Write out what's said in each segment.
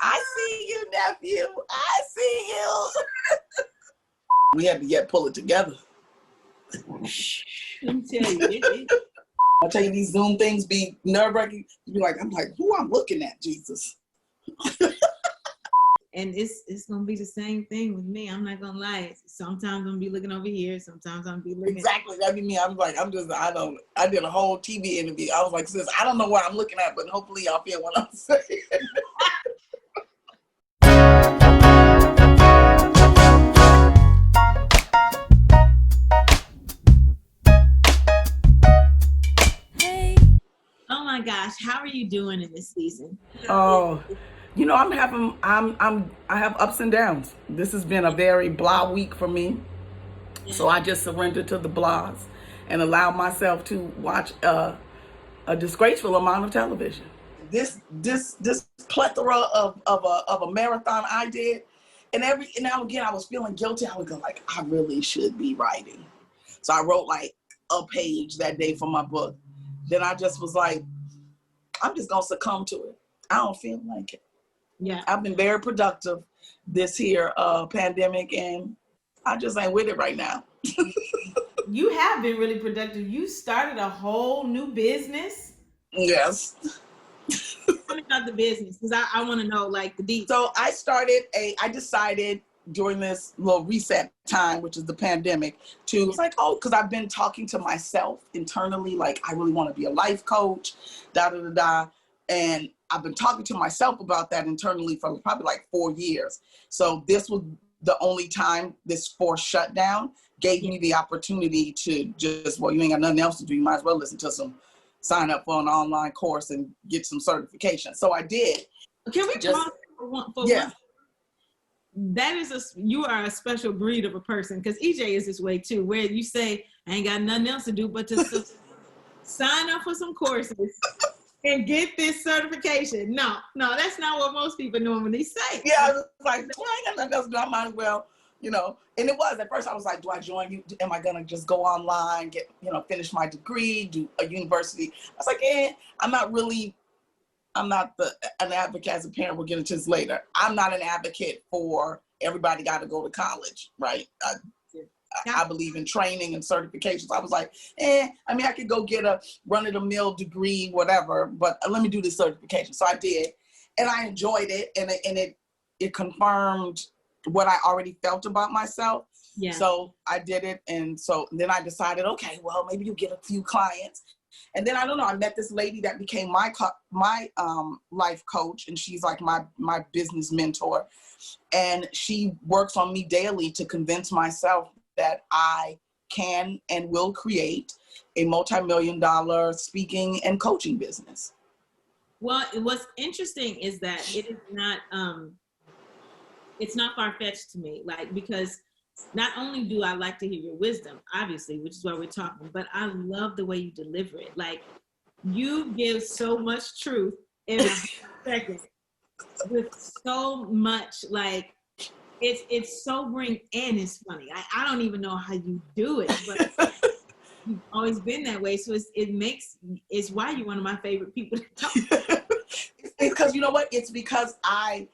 I see you, nephew. I see you. We had to pull it together. Let me tell you. I'll tell you, these Zoom things be nerve-wracking. You be like, I'm like, who I'm looking at, Jesus? And it's gonna be the same thing with me. I'm not gonna lie. Sometimes I'm gonna be looking over here. Sometimes I'm gonna be looking. Exactly. That'd be me. I'm like, I did a whole TV interview. I was like, sis, I don't know what I'm looking at, but hopefully y'all feel what I'm saying. Hey. Oh my gosh, how are you doing in this season? Oh, I have ups and downs. This has been a very blah week for me. So I just surrendered to the blahs and allowed myself to watch a disgraceful amount of television. This plethora of a marathon I did, and every now and again I was feeling guilty. I would go like, I really should be writing. So I wrote like a page that day for my book. Then I just was like, I'm just gonna succumb to it. I don't feel like it. Yeah. I've been very productive this here pandemic, and I just ain't with it right now. You have been really productive. You started a whole new business. Yes. Tell me about the business, because I want to know like the details. So I decided during this little reset time, which is the pandemic, to it's like, oh, because I've been talking to myself internally, like I really want to be a life coach, and I've been talking to myself about that internally for probably like 4 years. So this was the only time this forced shutdown gave me the opportunity to just, well, you ain't got nothing else to do. You might as well sign up for an online course and get some certification. So I did. Can we pause for one? That is you are a special breed of a person, because EJ is this way too, where you say, I ain't got nothing else to do but to sign up for some courses and get this certification. No, that's not what most people normally say. Yeah, I was like, well, I ain't got nothing else to do. I might as well, and it was, at first I was like, do I join you? Am I gonna just go online, get, finish my degree, do a university? I was like, I'm not an advocate. As a parent, we'll get into this later. I'm not an advocate for everybody got to go to college, right? I believe in training and certifications. I was like, I could go get a run-of-the-mill degree, whatever, but let me do this certification. So I did, and I enjoyed it, and it confirmed what I already felt about myself. Yeah. So I did it, and so then I decided, okay, well, maybe you get a few clients. And then I don't know, I met this lady that became my life coach, and she's like my business mentor. And she works on me daily to convince myself that I can and will create a multi-million-dollar speaking and coaching business. Well, what's interesting is that it is not, it's not far-fetched to me, like, because not only do I like to hear your wisdom, obviously, which is why we're talking, but I love the way you deliver it. Like, you give so much truth in a second with so much, like, it's sobering and it's funny. I don't even know how you do it, but you've always been that way. So it's why you're one of my favorite people to talk to. Because you know what? It's because I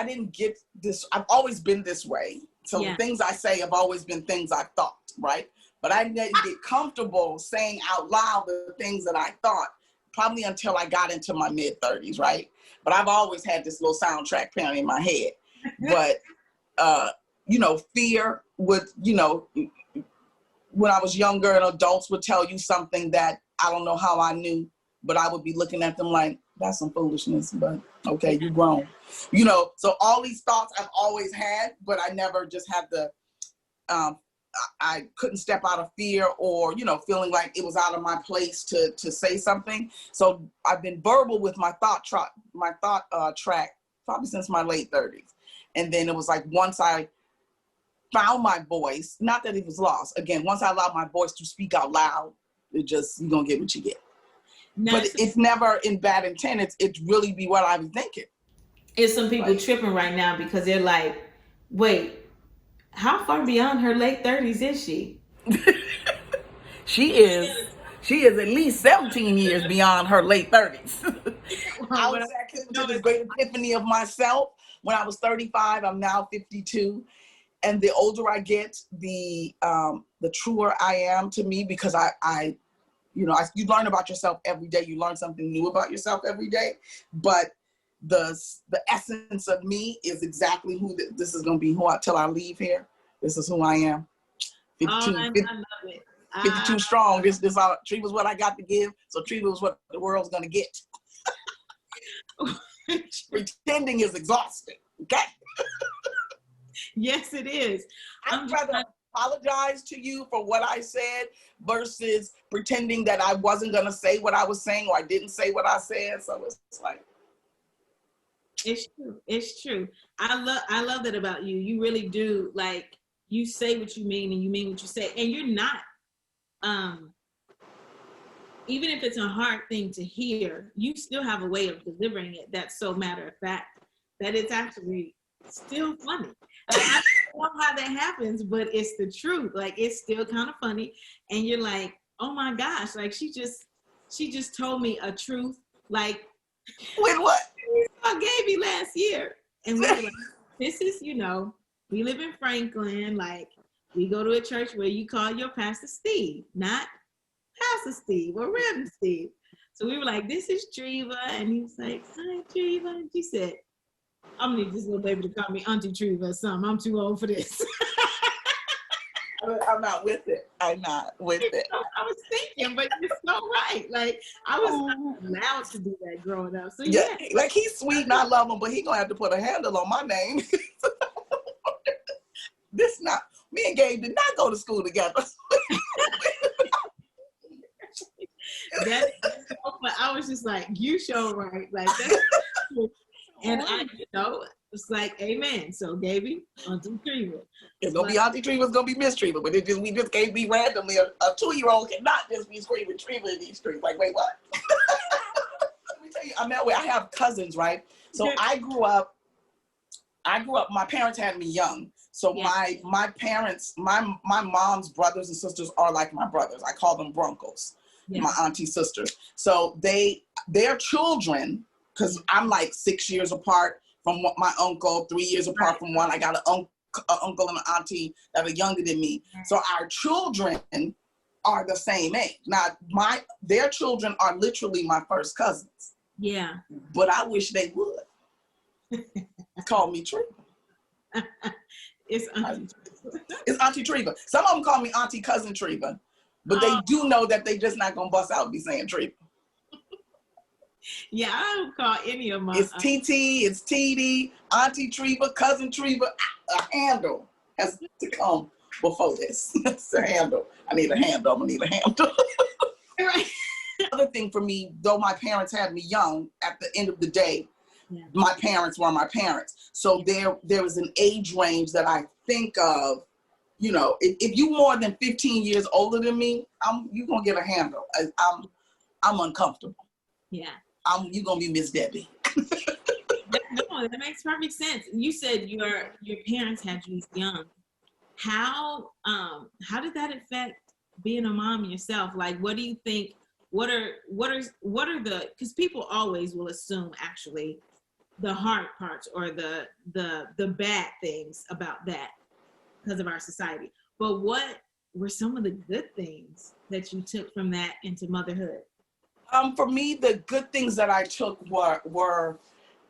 didn't get this. I've always been this way. So The things I say have always been things I've thought, right? But I didn't get comfortable saying out loud the things that I thought, probably until I got into my mid-30s, right? But I've always had this little soundtrack playing in my head. But, fear would, when I was younger and adults would tell you something that I don't know how I knew, but I would be looking at them like, that's some foolishness, but okay, you grown. So all these thoughts I've always had, but I never just had the, I couldn't step out of fear or, feeling like it was out of my place to say something. So I've been verbal with my thought track probably since my late 30s. And then it was like, once I found my voice, not that it was lost. Again, once I allowed my voice to speak out loud, you're going to get what you get. But it's never in bad intent. It's really be what I was thinking. It's some people tripping right now because they're like, wait, how far beyond her late 30s is she? She She is at least 17 years beyond her late 30s. I would say I came to this great epiphany of myself when I was 35. I'm now 52. And the older I get, the truer I am to me, because you learn about yourself every day. You learn something new about yourself every day. But the essence of me is exactly who this is going to be. Till I leave here. This is who I am. 52, I love it. 52 strong. This Treiva's what I got to give. So Treiva is what the world's going to get. Pretending is exhausting. Okay. Yes, it is. I'd rather apologize to you for what I said versus pretending that I wasn't going to say what I was saying, or I didn't say what I said. So it's like, it's true. It's true. I love that about you. You really do, like, you say what you mean and you mean what you say, and you're not, even if it's a hard thing to hear, you still have a way of delivering it that's so matter of fact that it's actually still funny. I don't know how that happens, but it's the truth. Like, it's still kind of funny, and you're like, oh my gosh, like she just told me a truth. Like, with what? I gave you last year, and we were like, this is, we live in Franklin. Like, we go to a church where you call your pastor Steve, not Pastor Steve or Reverend Steve. So we were like, this is Trieva, and he was like, hi Trieva, and she said, I'm gonna need this little baby to call me Auntie Treiva or something. I'm too old for this. I'm not with it. I'm not with it. I was thinking, but you're so right. Like, I was not allowed to do that growing up. So yeah. Like, he's sweet and I love him, but he gonna have to put a handle on my name. Me and Gabe did not go to school together. But I was just like, you show right. Like, that's true. And it's like, amen. So, Gaby, Auntie Treiva. It's gonna be Auntie Treiva, it's gonna be Miss Treiva, but we just can't be randomly. A 2-year-old cannot just be screaming Treiva in these streets. Like, wait, what? Let me tell you, I have cousins, right? So I grew up. My parents had me young. So my parents, my mom's brothers and sisters are like my brothers. I call them broncos. My auntie sisters. So their children, because I'm like 6 years apart from my uncle, 3 years apart from one. I got an uncle and an auntie that are younger than me. So our children are the same age. Now, their children are literally my first cousins. Yeah. But I wish they would call me Treiva. It's Auntie Treiva. It's Auntie Treiva. Some of them call me Auntie Cousin Treiva, but they do know that they just not gonna bust out and be saying Treiva. Yeah, I don't call any of my. It's TT, it's TD, Auntie Treiva, Cousin Treiva. A handle has to come before this. It's a handle. I need a handle. I'm gonna need a handle. Right. Other thing for me, though my parents had me young, at the end of the day, my parents were my parents. So there was an age range that I think of. If you more than 15 years older than me, you're gonna get a handle. I'm uncomfortable. Yeah. You're gonna be Miss Debbie. No, that makes perfect sense. You said your parents had you young. How did that affect being a mom yourself? Like, what do you think? What are the, because people always will assume actually the hard parts or the bad things about that because of our society. But what were some of the good things that you took from that into motherhood? For me, the good things that I took were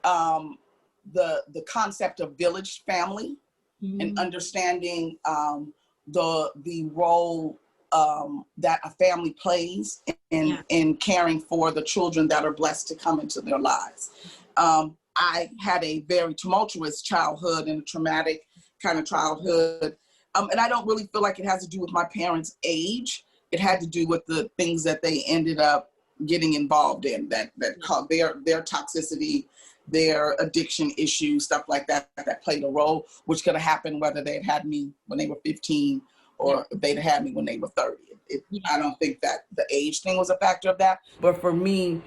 the concept of village family, and understanding the role that a family plays in caring for the children that are blessed to come into their lives. I had a very tumultuous childhood and a traumatic kind of childhood. And I don't really feel like it has to do with my parents' age. It had to do with the things that they ended up getting involved in that caused their toxicity, their addiction issues, stuff like that played a role, which could have happened whether they had me when they were 15 or if they'd had me when they were 30. I don't think that the age thing was a factor of that. But for me,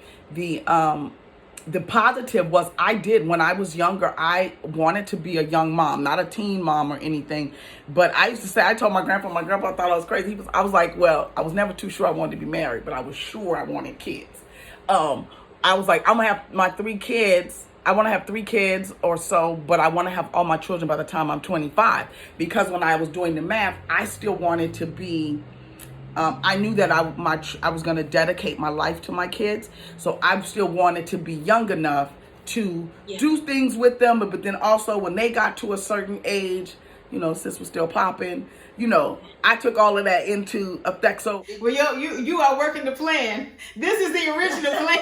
the positive was when I was younger, I wanted to be a young mom, not a teen mom or anything. But I used to say, I told my grandpa thought I was crazy. I was like, well, I was never too sure I wanted to be married, but I was sure I wanted kids. I was like, I'm going to have my 3 kids. I want to have 3 kids or so, but I want to have all my children by the time I'm 25. Because when I was doing the math, I still wanted to be I knew that I was going to dedicate my life to my kids, so I still wanted to be young enough to do things with them, but then also when they got to a certain age, sis was still popping, I took all of that into effect. So, well, you are working the plan. This is the original plan.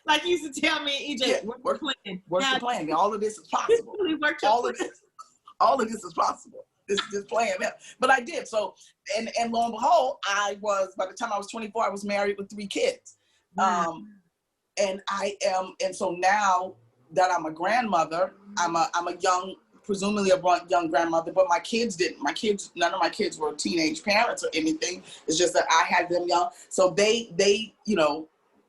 Like you used to tell me, EJ, work the plan. Work the plan. All of this is possible. All of this is possible. This plan, but I did. So, and lo and behold, by the time I was 24, I was married with 3 kids. Wow. And so now that I'm a grandmother, I'm a presumably a young grandmother, but my kids didn't. None of my kids were teenage parents or anything. It's just that I had them young. So they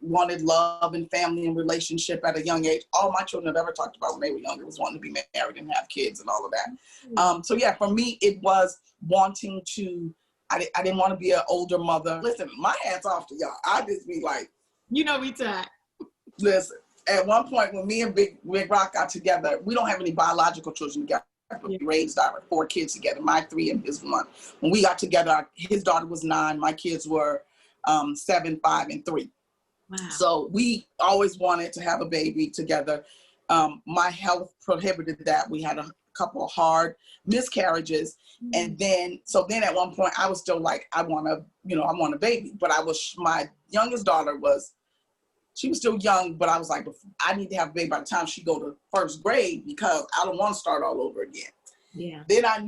wanted love and family and relationship at a young age. All my children have ever talked about when they were younger was wanting to be married and have kids and all of that. So yeah, for me, it was wanting to, I didn't want to be an older mother. Listen, my hat's off to y'all. I just be like, we tried. Listen, at one point when me and Big Rock got together, we don't have any biological children together, but we raised our 4 kids together, my 3 and his 1. When we got together, his daughter was 9, my kids were 7, 5, and 3. Wow. So we always wanted to have a baby together. My health prohibited that. We had a couple of hard miscarriages. And then at one point I was still like, I want a baby. But my youngest daughter she was still young, but I was like, I need to have a baby by the time she go to 1st grade because I don't want to start all over again. Yeah. Then I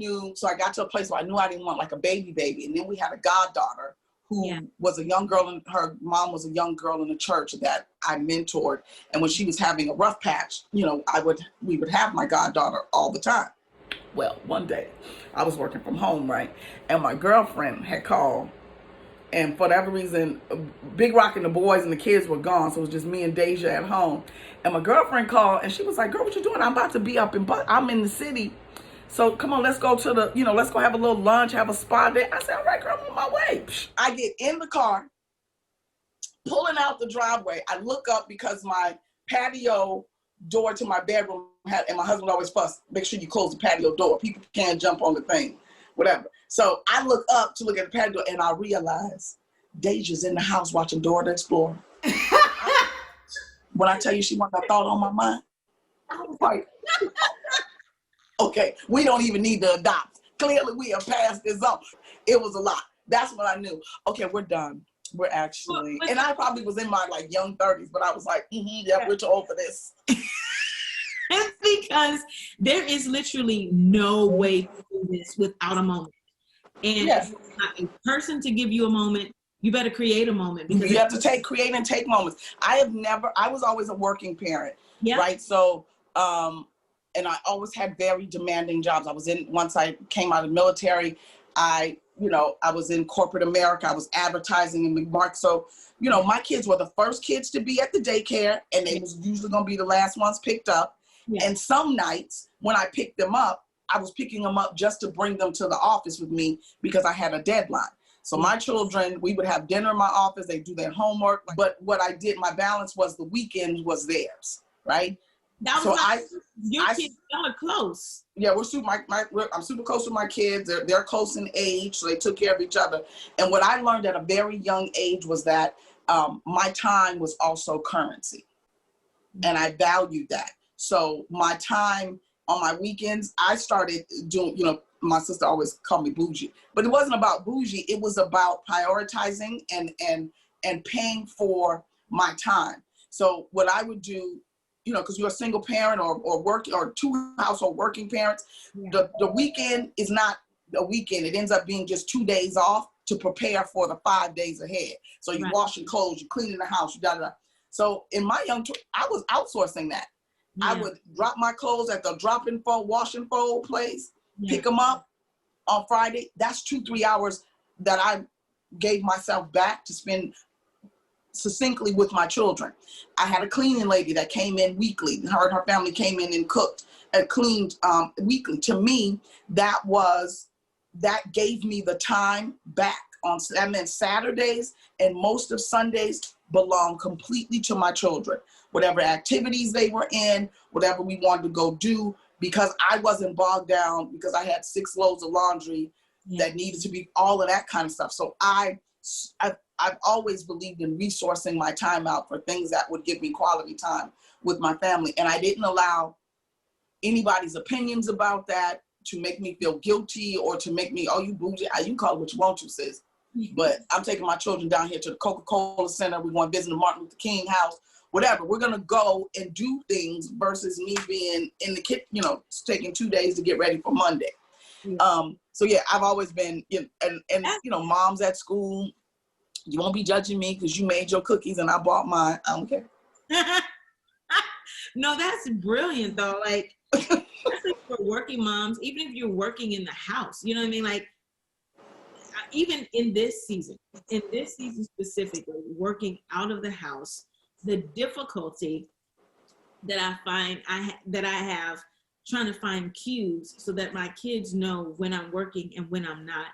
got to a place where I knew I didn't want like a baby. And then we had a goddaughter who was a young girl, and her mom was a young girl in the church that I mentored. And when she was having a rough patch, we would have my goddaughter all the time. Well, one day I was working from home, right? And my girlfriend had called, and for whatever reason, Big Rock and the boys and the kids were gone. So it was just me and Deja at home. And my girlfriend called and she was like, girl, what you doing? I'm about to be I'm in the city. So come on, let's go to let's go have a little lunch, have a spa day. I said, all right, girl, I'm on my way. I get in the car, pulling out the driveway. I look up because my patio door to my bedroom and my husband always fuss, make sure you close the patio door. People can't jump on the thing, whatever. So I look up to look at the patio door and I realize Deja's in the house watching Dora the Explorer. When I tell you she wasn't a thought on my mind, I was like, okay, we don't even need to adopt. Clearly, we have passed this zone. It was a lot. That's when I knew, okay, we're done. We're actually, and I probably was in my young 30s, but I was like, we're too old for this. It's because there is literally no way to do this without a moment. And if it's not a person to give you a moment, you better create a moment. Because you have to create and take moments. I was always a working parent, right? So, and I always had very demanding jobs. Once I came out of the military, I was in corporate America. I was advertising in McMark. So, my kids were the first kids to be at the daycare, and they was usually going to be the last ones picked up. Yeah. And some nights when I picked them up, I was picking them up just to bring them to the office with me because I had a deadline. So my children, we would have dinner in my office. They do their homework. But what I did, my balance was the weekend was theirs, right? Y'all are close. Yeah, I'm super close with my kids. They're close in age, so they took care of each other. And what I learned at a very young age was that my time was also currency, and I valued that. So my time on my weekends, I started doing. My sister always called me bougie, but it wasn't about bougie. It was about prioritizing and paying for my time. So what I would do, because you're a single parent or working or 2 household working parents, the weekend is not a weekend. It ends up being just 2 days off to prepare for the 5 days ahead. So you washing clothes, you cleaning the house, So in my I was outsourcing that. Yeah. I would drop my clothes at the drop and fold, wash and fold place, pick them up on Friday. That's 2-3 hours that I gave myself back to spend succinctly with my children. I had a cleaning lady that came in weekly. Her and her family came in and cooked and cleaned weekly. To me, that gave me the time back. That meant Saturdays and most of Sundays belonged completely to my children. Whatever activities they were in, whatever we wanted to go do, because I wasn't bogged down because I had 6 loads of laundry that needed to be, all of that kind of stuff. So I've always believed in resourcing my time out for things that would give me quality time with my family. And I didn't allow anybody's opinions about that to make me feel guilty or to make me, oh, you bougie. You can call it what you want to, sis. But I'm taking my children down here to the Coca-Cola Center. We're going to visit the Martin Luther King house, whatever. We're going to go and do things versus me being in the kitchen, you know, taking 2 days to get ready for Monday. So yeah, I've always been, you know, and you know, moms at school, you won't be judging me because you made your cookies and I bought mine. I don't care. No, that's brilliant though. Like, especially for working moms, even if you're working in the house, you know what I mean? Like, even in this season specifically, working out of the house, the difficulty that I find that I have trying to find cues so that my kids know when I'm working and when I'm not,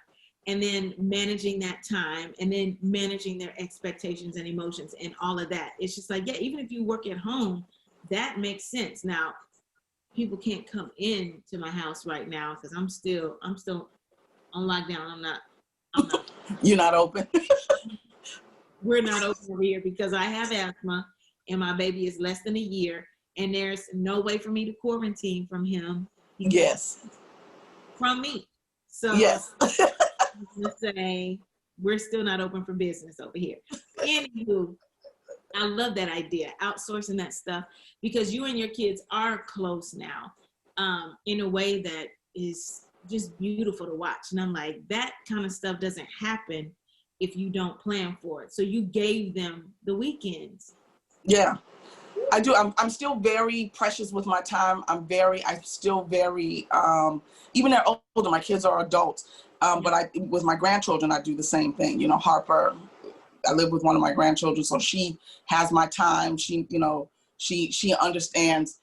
and then managing that time and then managing their expectations and emotions and all of that. It's just like, yeah, even if you work at home, that makes sense. Now, people can't come in to my house right now because I'm still on lockdown. I'm not. You're not open. We're not open over here because I have asthma and my baby is less than a year. And there's no way for me to quarantine from him. Yes. From me. So yes. to say we're still not open for business over here. Anywho, I love that idea, outsourcing that stuff, because you and your kids are close now, in a way that is just beautiful to watch. And I'm like, that kind of stuff doesn't happen if you don't plan for it. So you gave them the weekends. Yeah. I do. I'm still very precious with my time. I'm still very, even they're older, my kids are adults. But with my grandchildren, I do the same thing. You know, Harper, I live with one of my grandchildren, so she has my time. She, you know, she understands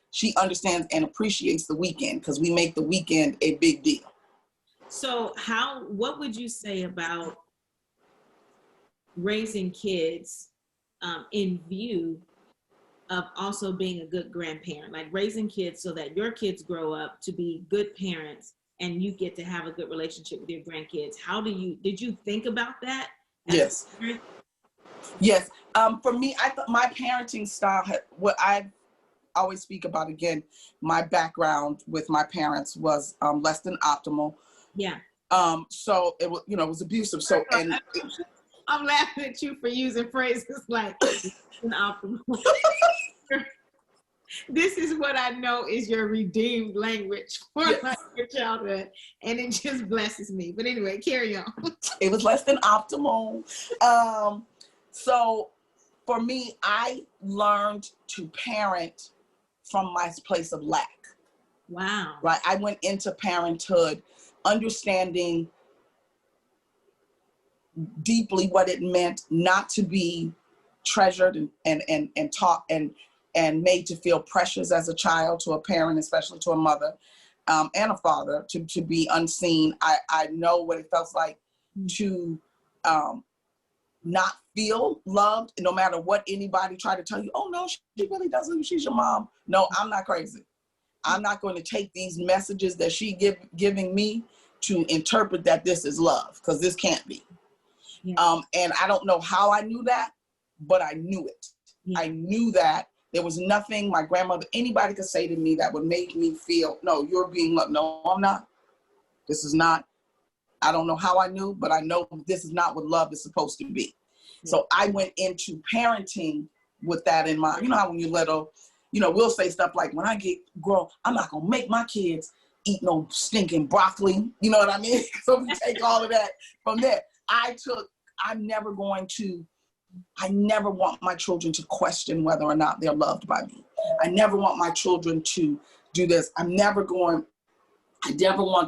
and appreciates the weekend because we make the weekend a big deal. So what would you say about raising kids in view of also being a good grandparent, like raising kids so that your kids grow up to be good parents and you get to have a good relationship with your grandkids? Did you think about that? Yes. Yes. For me, I thought my parenting style what I always speak about again, my background with my parents was less than optimal. Yeah. So it was, you know, it was abusive. So, and I'm laughing at you for using phrases like an optimal. This is what I know is your redeemed language for like your childhood, and it just blesses me. But anyway, carry on. It was less than optimal. So for me, I learned to parent from my place of lack. Wow. Right. I went into parenthood understanding deeply what it meant not to be treasured and taught and made to feel precious as a child to a parent, especially to a mother and a father, to be unseen. I know what it felt like to not feel loved, no matter what anybody tried to tell you. Oh no, she really doesn't. She's your mom. No, I'm not crazy. I'm not going to take these messages that she giving me to interpret that this is love, because this can't be. Yeah. And I don't know how I knew that, but I knew it. Yeah. I knew that there was nothing my grandmother, anybody could say to me that would make me feel, no, you're being loved. No, I'm not. This is not. I don't know how I knew, but I know this is not what love is supposed to be. Yeah. So I went into parenting with that in mind. You know how when you're little, you know, we'll say stuff like, when I get grown, I'm not going to make my kids eat no stinking broccoli. You know what I mean? So we take all of that from there. I never want my children to question whether or not they're loved by me. I never want my children to do this. I never want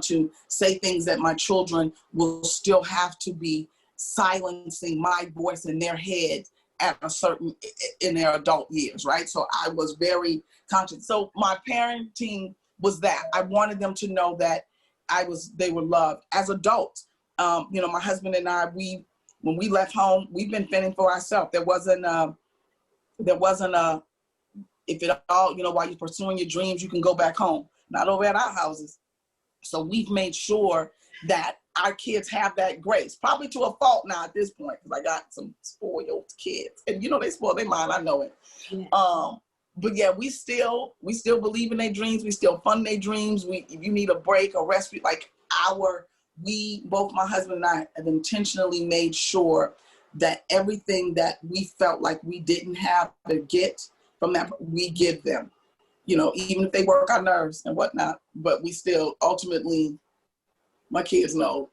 to say things that my children will still have to be silencing my voice in their head at a certain, in their adult years, right? So I was very conscious. So my parenting was that. I wanted them to know that they were loved. As adults, you know, my husband and I, when we left home, we've been fending for ourselves. There wasn't a, if it all, you know, while you're pursuing your dreams, you can go back home. Not over at our houses. So we've made sure that our kids have that grace, probably to a fault now at this point, because I got some spoiled kids, and you know they spoil their mind. I know it. Yeah. But yeah, we still believe in their dreams. We still fund their dreams. If you need a break or rest, like both my husband and I have intentionally made sure that everything that we felt like we didn't have to get from that, we give them. You know, even if they work our nerves and whatnot, but we still ultimately, my kids know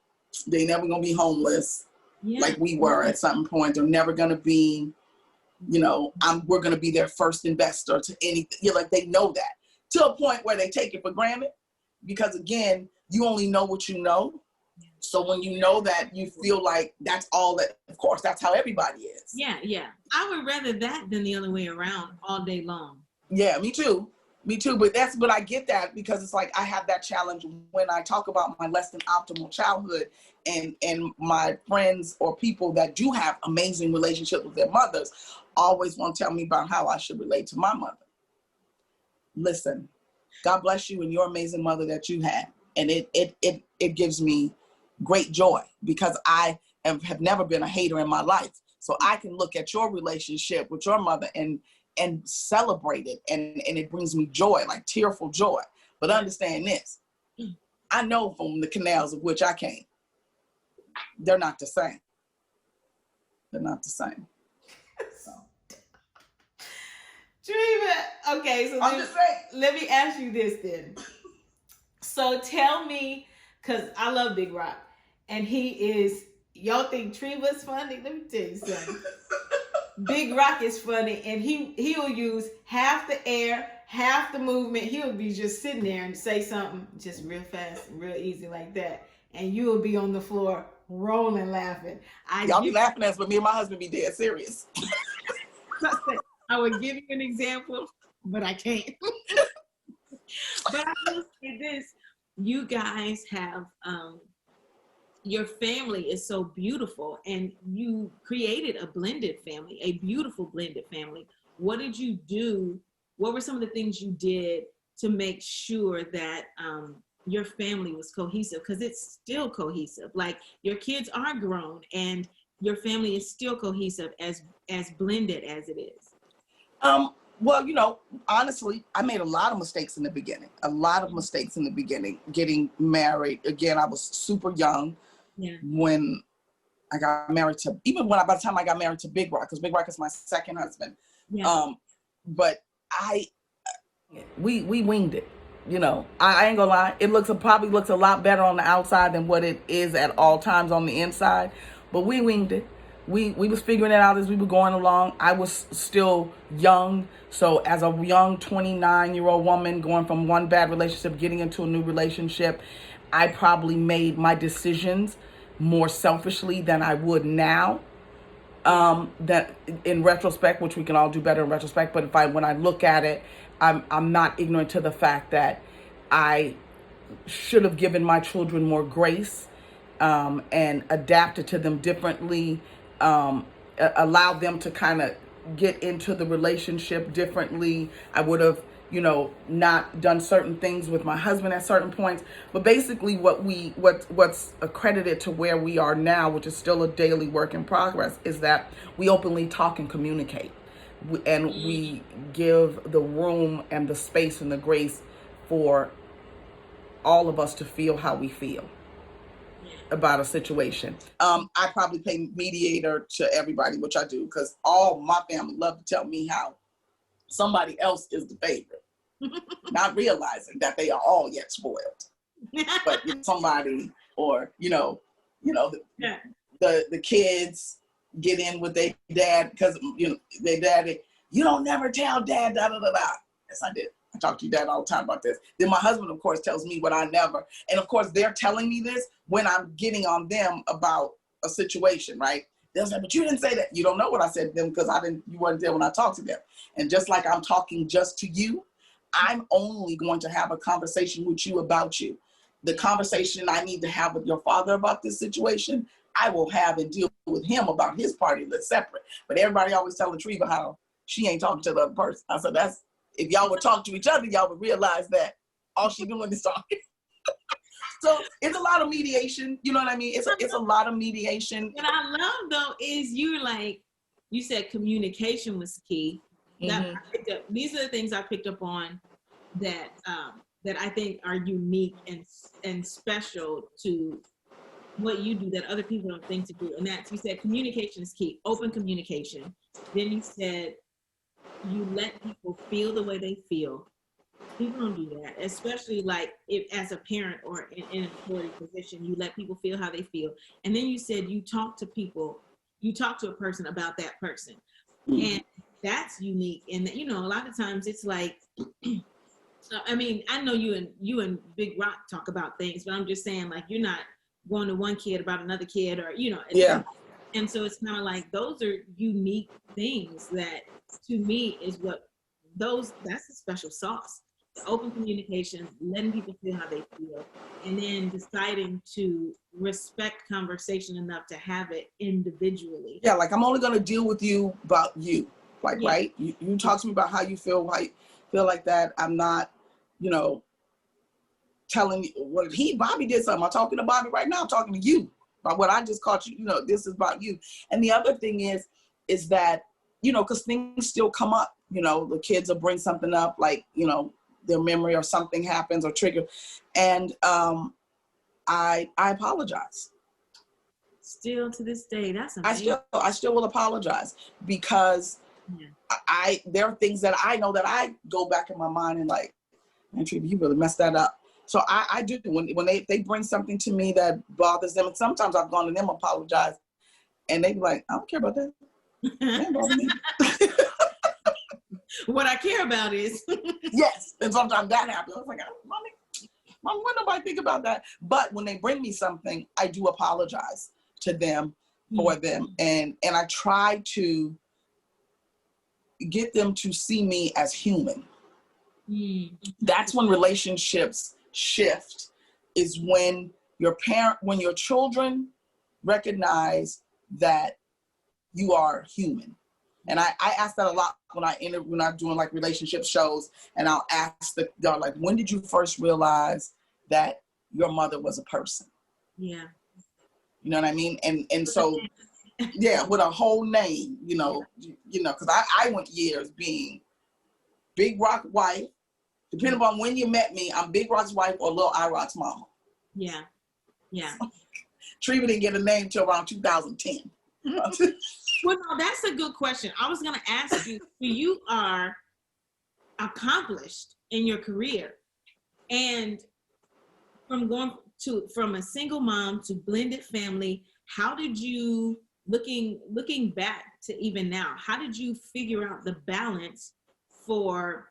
they never gonna be homeless like we were at some point. They're never gonna be, you know, we're gonna be their first investor to anything. You know, like they know that to a point where they take it for granted, because again, you only know what you know. So when you know that, you feel like that's all that, of course, that's how everybody is. Yeah, yeah. I would rather that than the other way around all day long. Yeah, me too. Me too, but I get that, because it's like I have that challenge when I talk about my less than optimal childhood, and my friends or people that do have amazing relationships with their mothers always want to tell me about how I should relate to my mother. Listen, God bless you and your amazing mother that you had, and it gives me great joy, because I have never been a hater in my life, so I can look at your relationship with your mother and celebrate it, and it brings me joy, like tearful joy. But understand this, I know from the canals of which I came, they're not the same. They're not the same. So. Treiva, okay, so let me ask you this then. So tell me, because I love Big Rock, and y'all think Treiva's funny? Let me tell you something. Big Rock is funny, and he'll use half the air, half the movement. He'll be just sitting there and say something just real fast and real easy like that, and you will be on the floor rolling laughing. Y'all be laughing at us, but me and my husband be dead serious. I would give you an example, but I can't. But I will say this: you guys have your family is so beautiful, and you created a blended family, a beautiful blended family. What did you do? What were some of the things you did to make sure that your family was cohesive? Because it's still cohesive. Like, your kids are grown and your family is still cohesive, as blended as it is. Well, you know, honestly, I made a lot of mistakes in the beginning. Getting married. Again, I was super young. Yeah. When I got married to, by the time I got married to Big Rock, because Big Rock is my second husband. Yeah. But we winged it. You know, I ain't gonna lie. It probably looks a lot better on the outside than what it is at all times on the inside. But we winged it. We was figuring it out as we were going along. I was still young. So as a young 29-year-old woman going from one bad relationship, getting into a new relationship, I probably made my decisions more selfishly than I would now. That in retrospect, which we can all do better in retrospect, but when I look at it, I'm not ignorant to the fact that I should have given my children more grace, and adapted to them differently, allowed them to kind of get into the relationship differently. I would have, you know, not done certain things with my husband at certain points. But basically what's accredited to where we are now, which is still a daily work in progress, is that we openly talk and communicate. And we give the room and the space and the grace for all of us to feel how we feel about a situation. I probably play mediator to everybody, which I do, because all my family love to tell me how somebody else is the favorite, not realizing that they are all yet spoiled. But somebody, or the kids get in with their dad because their daddy. You don't never tell dad da da da da. Yes, I did. I talk to your dad all the time about this. Then my husband, of course, tells me what I never. And of course, they're telling me this when I'm getting on them about a situation, right? they'll say, but you didn't say that. You don't know what I said to them because you weren't there when I talked to them. And just like I'm talking just to you, I'm only going to have a conversation with you about you. The conversation I need to have with your father about this situation, I will have and deal with him about his party that's separate. But everybody always telling Treiva how she ain't talking to the other person. I said, if y'all would talk to each other, y'all would realize that all she doing is talking. So it's a lot of mediation. You know what I mean? It's a lot of mediation. What I love though is you said communication was key. Mm-hmm. These are the things I picked up on that I think are unique and special to what you do that other people don't think to do. And that's, you said communication is key, open communication. Then you said you let people feel the way they feel. People don't do that, especially like if as a parent or in an authority position, you let people feel how they feel. And then you said you talk to people, you talk to a person about that person. Mm-hmm. And that's unique. And a lot of times it's like, I mean, I know you and Big Rock talk about things, but I'm just saying, like, you're not going to one kid about another kid or, Yeah. And so it's kind of like, those are unique things that to me is that's a special sauce. The open communication, letting people feel how they feel, and then deciding to respect conversation enough to have it individually. Yeah, like I'm only going to deal with you about you. Like, yeah. Right? You talk to me about how you feel like that. I'm not, telling you what Bobby did something. I'm talking to Bobby right now. I'm talking to you about what I just caught you. This is about you. And the other thing is that, because things still come up, the kids will bring something up, like, their memory or something happens or trigger. And I apologize. Still to this day, that's amazing. I still will apologize because there are things that I know that I go back in my mind and like, man, Trieva, you really messed that up. So I do, when they bring something to me that bothers them, and sometimes I've gone to them, apologize, and they be like, I don't care about that. That bother me. What I care about is yes, and sometimes that happens. I was like, mommy, why nobody think about that? But when they bring me something, I do apologize to them for them, and I try to get them to see me as human. That's when relationships shift. Is when your children recognize that you are human. And I ask that a lot when I'm doing like relationship shows, and I'll ask y'all, like, when did you first realize that your mother was a person? Yeah. You know what I mean? And so, yeah, with a whole name, because I went years being Big Rock wife. Depending on when you met me, I'm Big Rock's wife or Lil I-Rock's mama. Yeah. Yeah. Trieva didn't get a name till around 2010. Well, no, that's a good question. I was going to ask you, you are accomplished in your career, and from a single mom to blended family, how did you, looking back to even now, how did you figure out the balance for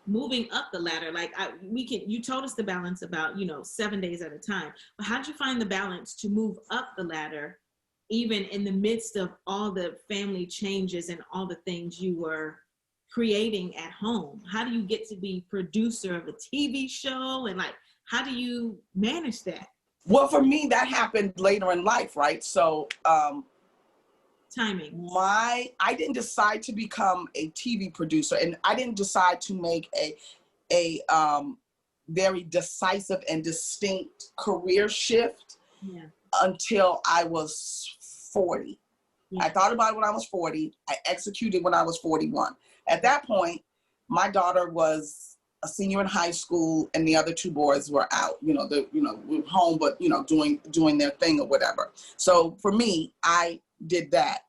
moving up the ladder? Like you told us the balance about, 7 days at a time, but how did you find the balance to move up the ladder, even in the midst of all the family changes and all the things you were creating at home? How do you get to be producer of a TV show? And like, how do you manage that? Well, for me, that happened later in life, right? So, timing. I didn't decide to become a TV producer, and I didn't decide to make a very decisive and distinct career shift until I was 40. I thought about it when I was 40. I executed when I was 41. At that point, my daughter was a senior in high school, and the other two boys were out. We were home, but doing their thing or whatever. So for me, I did that.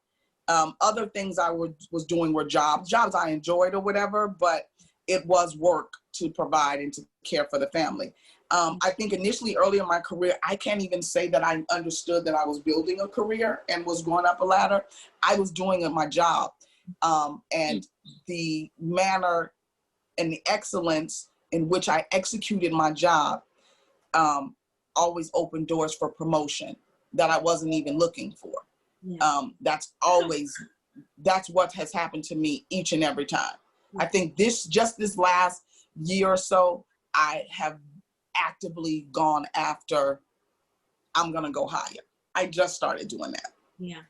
Other things I was doing were jobs I enjoyed or whatever, but it was work to provide and to care for the family. I think initially, early in my career, I can't even say that I understood that I was building a career and was going up a ladder. I was doing my job, and the manner and the excellence in which I executed my job always opened doors for promotion that I wasn't even looking for. That's what has happened to me each and every time. I think this last year or so, I have actively gone after, I'm going to go higher. I just started doing that. Yeah.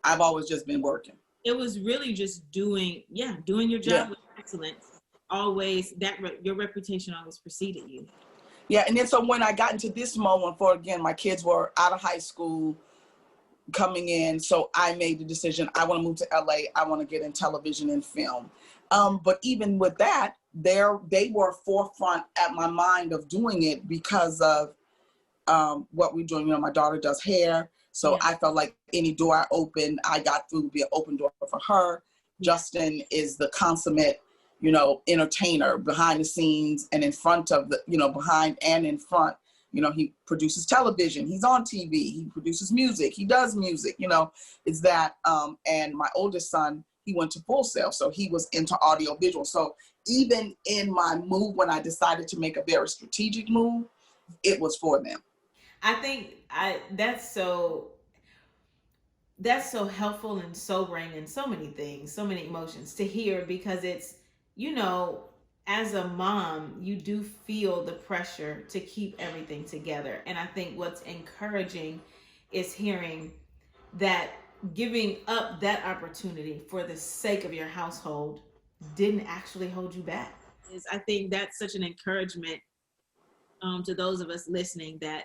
I've always just been working. It was really just doing your job with excellence. Always, your reputation always preceded you. Yeah, and then so when I got into this moment, my kids were out of high school, coming in, so I made the decision, I want to move to LA, I want to get in television and film. But even with that, they were forefront at my mind of doing it because of what we're doing. You know, my daughter does hair, so I felt like any door I opened, I got through would be an open door for her. Justin is the consummate, entertainer behind the scenes and in front of behind and in front. He produces television, he's on TV, he produces music, he does music, it's that. And my oldest son, he went to Full Sail, so he was into audio visual. So even in my move, when I decided to make a very strategic move, it was for them. I think that's so helpful and sobering and so many things, so many emotions to hear, because it's, as a mom, you do feel the pressure to keep everything together. And I think what's encouraging is hearing that giving up that opportunity for the sake of your household didn't actually hold you back. I think that's such an encouragement to those of us listening, that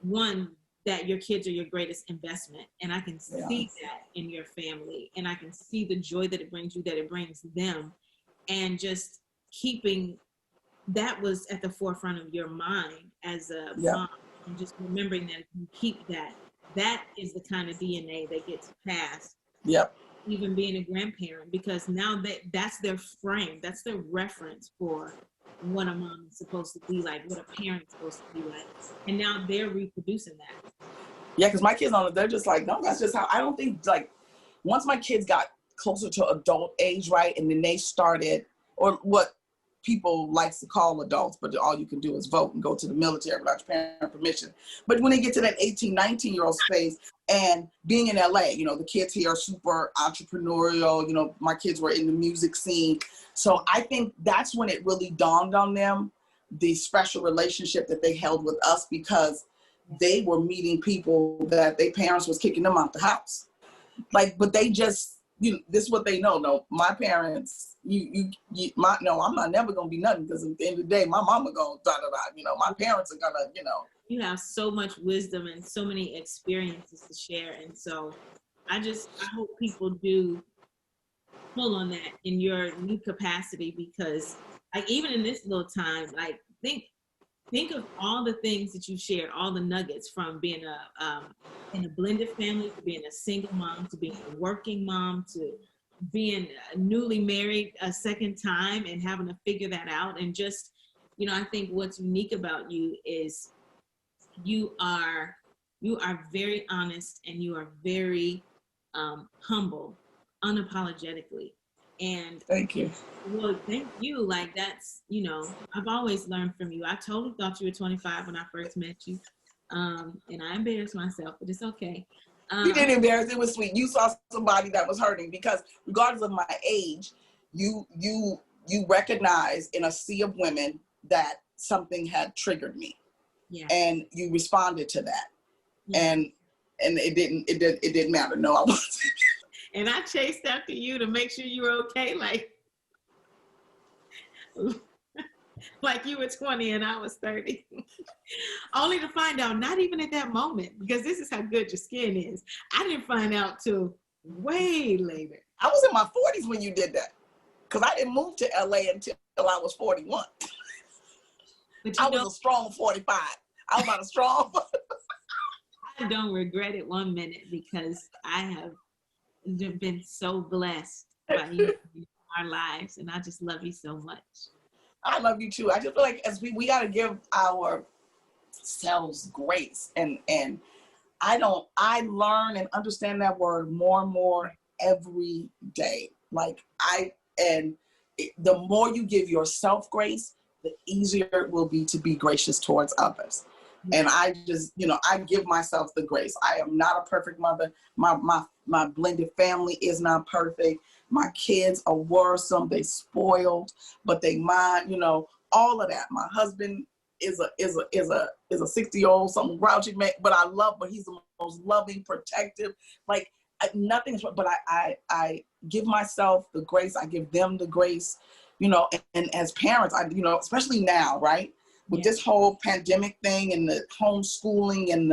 one, that your kids are your greatest investment. And I can see that in your family, and I can see the joy that it brings you, that it brings them. And just keeping that was at the forefront of your mind as a mom, and just remembering that if you keep that is the kind of DNA that gets passed. Yep. Even being a grandparent, because now that's their frame, that's their reference for what a mom is supposed to be like, what a parent's supposed to be like, and now they're reproducing that. Yeah, because my kids they're just like, no, that's just how. I don't think, like, once my kids got closer to adult age, right, and then they started, or what people likes to call adults, but all you can do is vote and go to the military without your parent permission. But when they get to that 18, 19-year-old space, and being in LA, the kids here are super entrepreneurial, my kids were in the music scene. So I think that's when it really dawned on them, the special relationship that they held with us, because they were meeting people that their parents was kicking them out the house. But they just, this is what they know. No, my parents, I'm not never gonna be nothing, because at the end of the day, my mama gonna my parents are gonna, You have so much wisdom and so many experiences to share, and so I hope people do pull on that in your new capacity, because even in this little time, think of all the things that you shared, all the nuggets, from being in a blended family, to being a single mom, to being a working mom, to being newly married a second time and having to figure that out. And just, I think what's unique about you is you are very honest, and you are very humble, unapologetically. And thank you. Well, thank you. That's, I've always learned from you. I totally thought you were 25 when I first met you. And I embarrassed myself, but it's okay. You didn't embarrass. It was sweet. You saw somebody that was hurting, because regardless of my age, you recognize in a sea of women that something had triggered me. Yeah. And you responded to that. Yeah. And it didn't matter. No, I wasn't. And I chased after you to make sure you were okay, like you were 20 and I was 30. Only to find out, not even at that moment, because this is how good your skin is. I didn't find out till way later. I was in my 40s when you did that, because I didn't move to LA until I was 41. But I was a strong 45. I was not a strong. I don't regret it one minute, because I have been so blessed by you in our lives, and I just love you so much. I love you too. I just feel like as we got to give ourselves grace, and I learn and understand that word more and more every day. The more you give yourself grace, the easier it will be to be gracious towards others. And I just, I give myself the grace. I am not a perfect mother. My blended family is not perfect. My kids are worrisome. They spoiled, but they mind, all of that. My husband is a 60-year-old, something grouchy man, but he's the most loving, protective, like nothing is, but I give myself the grace. I give them the grace, and as parents, especially now, right? With this whole pandemic thing and the homeschooling and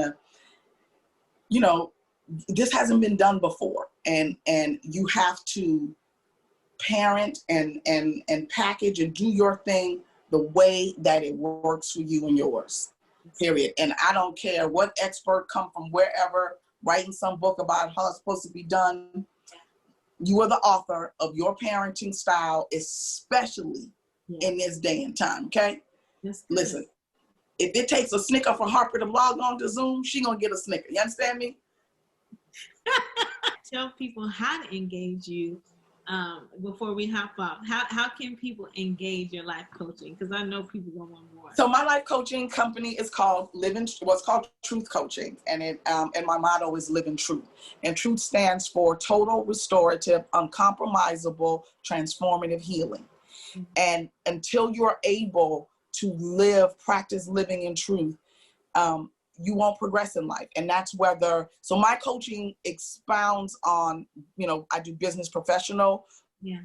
this hasn't been done before. And you have to parent and package and do your thing the way that it works for you and yours, period. And I don't care what expert come from wherever writing some book about how it's supposed to be done. You are the author of your parenting style, especially in this day and time, okay? Listen, if it takes a snicker for Harper to log on to Zoom, she gonna get a snicker. You understand me? Tell people how to engage you before we hop off. How can people engage your life coaching? Because I know people gonna want more. So my life coaching company is called Truth Coaching, and and my motto is Live in Truth. And Truth stands for Total Restorative, Uncompromisable, Transformative Healing. Mm-hmm. And until you're able to practice living in truth, you won't progress in life. And that's so my coaching expounds on, I do business professional,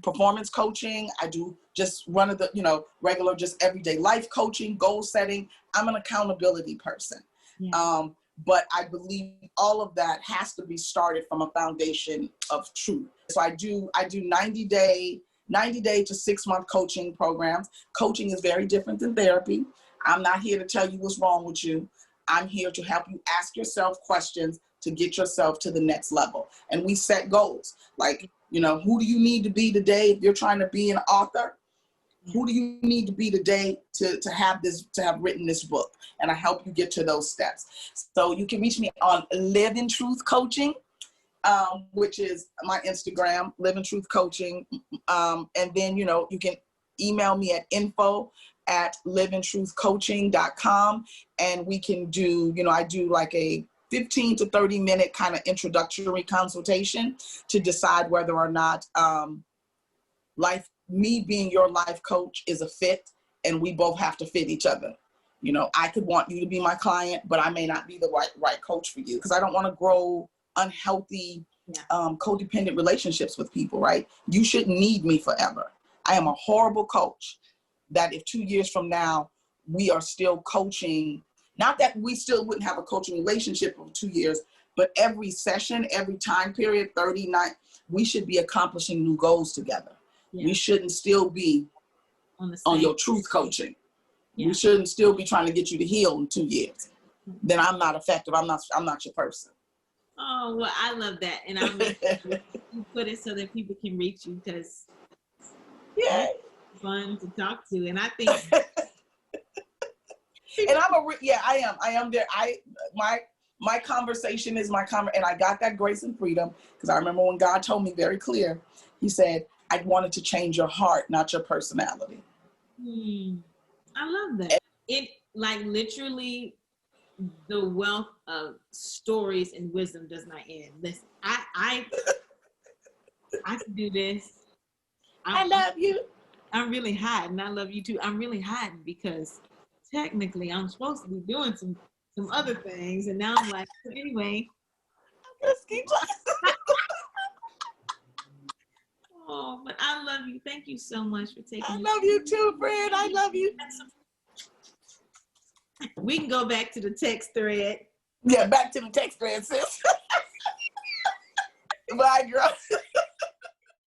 performance coaching. I do just regular, just everyday life coaching, goal setting. I'm an accountability person. Yeah. But I believe all of that has to be started from a foundation of truth. So I do 90-day to 6-month coaching programs. Coaching is very different than therapy. I'm not here to tell you what's wrong with you. I'm here to help you ask yourself questions to get yourself to the next level. And we set goals. Like, who do you need to be today if you're trying to be an author? Who do you need to be today to have written this book? And I help you get to those steps. So you can reach me on Live in Truth Coaching, which is my Instagram, Live in Truth Coaching. And then, you can email me at info@liveintruthcoaching.com. And we can do, I do like a 15 to 30 minute kind of introductory consultation to decide whether or not me being your life coach is a fit, and we both have to fit each other. I could want you to be my client, but I may not be the right coach for you, because I don't want to grow unhealthy, codependent relationships with people, right? You shouldn't need me forever. I am a horrible coach that if 2 years from now, we are still coaching, not that we still wouldn't have a coaching relationship for 2 years, but every session, every time period, 39, we should be accomplishing new goals together. Yeah. We shouldn't still be on your truth coaching. Yeah. We shouldn't still be trying to get you to heal in 2 years. Then I'm not effective. I'm not your person. Oh, well, I love that. And I'll make sure you put it so that people can reach you, because it's fun to talk to. And I think and I am there. My conversation is my and I got that grace and freedom because I remember when God told me very clear, he said, I wanted to change your heart, not your personality. I love that. It like literally the wealth of stories and wisdom does not end. Listen, I can do this. I love you. I'm really hiding. I love you too. I'm really hiding because technically I'm supposed to be doing some other things, and now I'm like, anyway. Let's keep talking. Oh, but I love you. Thank you so much for taking. I love you too, friend. I love you. We can go back to the text thread. Yeah, back to the text thread, sis. Bye, girl.